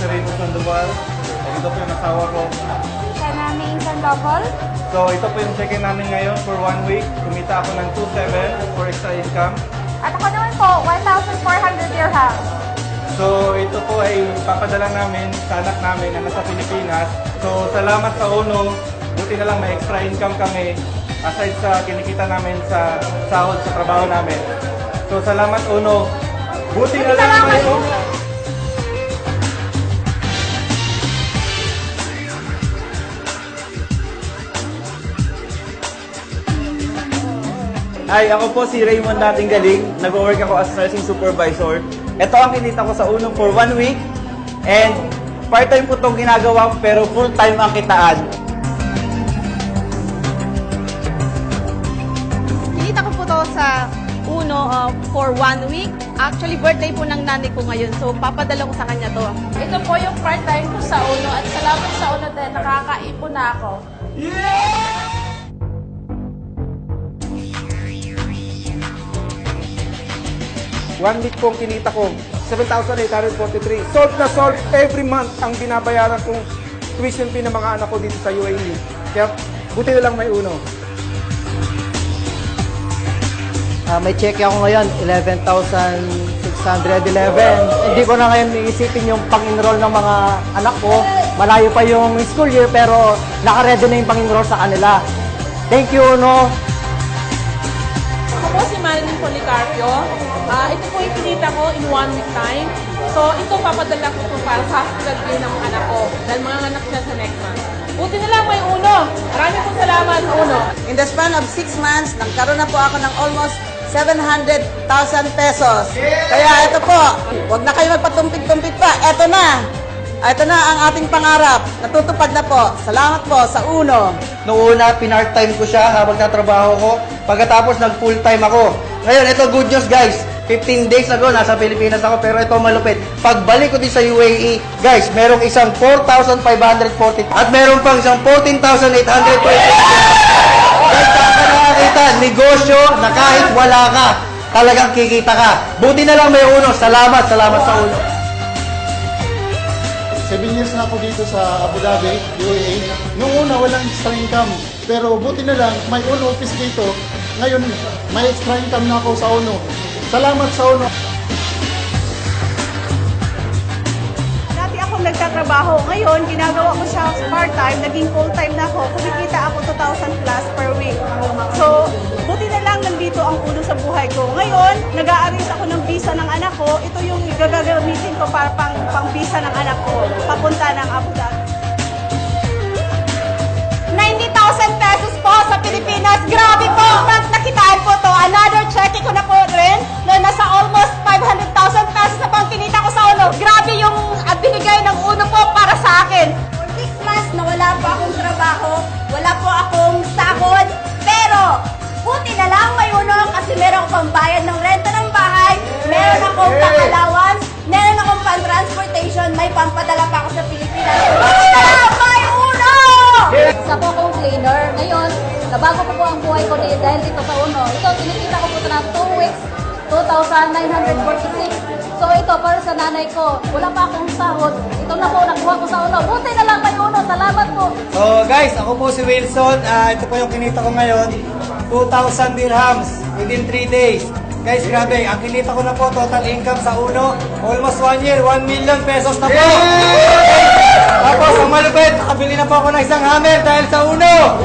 si Raymond Sandoval. And ito po yung asawa ko. Siya namin Sandoval. So ito po yung check-in namin ngayon for 1 week. Kumita ako ng 2,700 for extra income. At ako naman po, 1,400 dirham. So ito po ay papadala namin sa anak namin na nasa Pilipinas. So salamat sa UNO. Buti na lang may extra income kami aside sa kinikita namin sa sahod sa trabaho namin. So salamat UNO. Buti na lang may UNO. Hi, ako po si Raymond Nating Galing. Nag-work ako as nursing supervisor. Ito ang kinita ko sa UNO for 1 week. And part-time po itong ginagawa pero full-time ang kitaan. Kinita ko po to sa UNO for 1 week. Actually, birthday po ng nanay ko ngayon. So, papadala ko sa kanya to. Ito po yung part-time ko sa UNO at salamat sa UNO din, nakakaipon na ako. Yeah! 1 week pong kinita ko, 7,843. Solve na solve every month ang binabayaran kong tuition fee ng mga anak ko dito sa UAE. Kaya buti na lang may UNO. May check ako ngayon, 11,611. Hindi ko na ngayon iisipin yung pang-enroll ng mga anak ko. Malayo pa yung school year pero naka-ready na yung pang-enroll sa kanila. Thank you, UNO. Ako po si Marilyn Policarpio. Ito po yung kinita ko in 1 week time. So, ito papadala ko po para sa hospital bill ng mga anak ko. Dahil mga anak siya sa next month. Buti na lang may UNO. Maraming po salamat sa UNO. In the span of 6 months, nagkaroon na po ako ng almost 700,000 pesos. Kaya ito po, huwag na kayo magpatumpit-tumpit pa. Ito na. Ito na ang ating pangarap. Natutupad na po. Salamat po sa UNO. Noong una, pinart-time ko siya habang natrabaho ko. Pagkatapos, nag-full-time ako. Ngayon, ito good news guys. 15 days ago, nasa Pilipinas ako, pero ito malupit. Pagbalik ko din sa UAE, guys, merong isang 4,540 at meron pang isang 14,820. Guys, saan ka nakakita? Negosyo na kahit wala ka, talagang kikita ka. Buti na lang may UNO. Salamat sa UNO. 7 years na ako dito sa Abu Dhabi, UAE. Noong una, walang extra income. Pero buti na lang, may UNO office dito. Ngayon, may extra income na ako sa UNO. Salamat sa UNO. Dati akong nagtatrabaho. Ngayon, ginagawa ko siya part-time. Naging full-time na ako. Kumikita ako 2,000 plus per week. So, buti na lang nandito ang UNO sa buhay ko. Ngayon, nag-a-arrange ako ng visa ng anak ko. Ito yung gagamitin ko para pang-visa ng anak ko. Papunta ng Abu Dhabi. 90,000 pesos po sa Pilipinas. Grabe po! Nakitaan po to. Another check ko na po rin. No, nasa almost 500,000 pesos na pang kinita ko sa UNO. Grabe yung binigay ng UNO po para sa akin. For 6 months na wala po akong trabaho, wala po akong sahod, pero buti na lang may UNO kasi meron akong pambayad ng renta ng bahay, meron akong pang-allowance, meron akong pang-transportation, may pampadala pa ako sa Pilipinas. Buti na lang may UNO! Isa po akong cleaner. Ngayon, nabago ko po ang buhay ko dahil dito sa UNO. Ito, kinikita ko po ito ng 2 weeks, 2,946. So ito, para sa nanay ko, wala pa akong sahod. Ito na po, nakuha ko sa UNO. Buti na lang may UNO. Salamat po. So guys, ako po si Wilson. Ito po yung kinita ko ngayon. 2,000 dirhams within 3 days. Guys, grabe. Ang kinita ko na po, total income sa UNO, almost 1 year, 1 million pesos na po. Tapos, ang malupit, nakabili na po ako ng isang hammer dahil sa UNO.